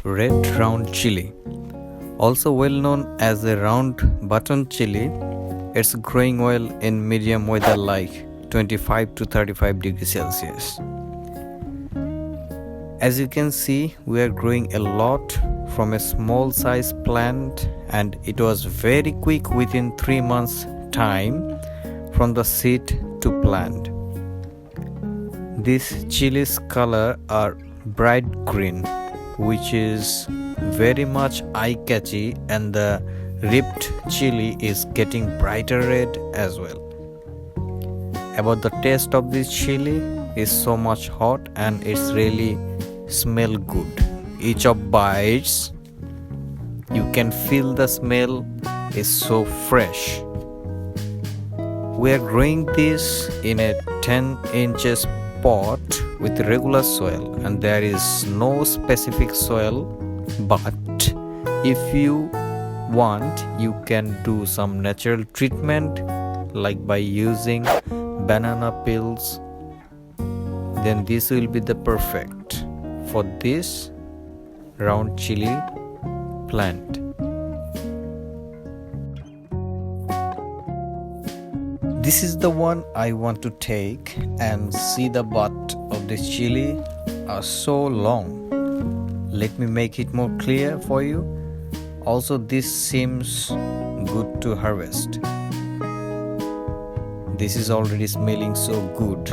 red round chili. Also well known as the round button chili, it's growing well in medium weather like 25 to 35 degrees Celsius. As you can see, we are growing a lot from a small size plant, and it was very quick within 3 months time from the seed to plant. These chilies color are bright green, which is very much eye-catchy, and the ripped chili is getting brighter red as well. About the taste of this chili is so much hot, and it's really smell good. Each of bites you can feel the smell is so fresh. We are growing this in a 10 inches pot with regular soil, and there is no specific soil, but if you want you can do some natural treatment like by using banana peels. Then this will be the perfect for this round chili plant. This is the one I want to take, and see the butt of this chili are so long. Let me make it more clear for you. Also, this seems good to harvest. This is already smelling so good.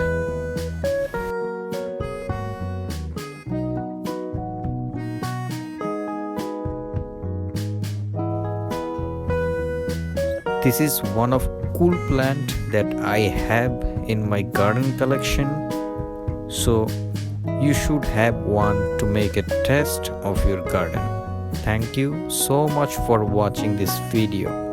This is one of cool plant that I have in my garden collection, so you should have one to make a test of your garden. Thank you so much for watching this video.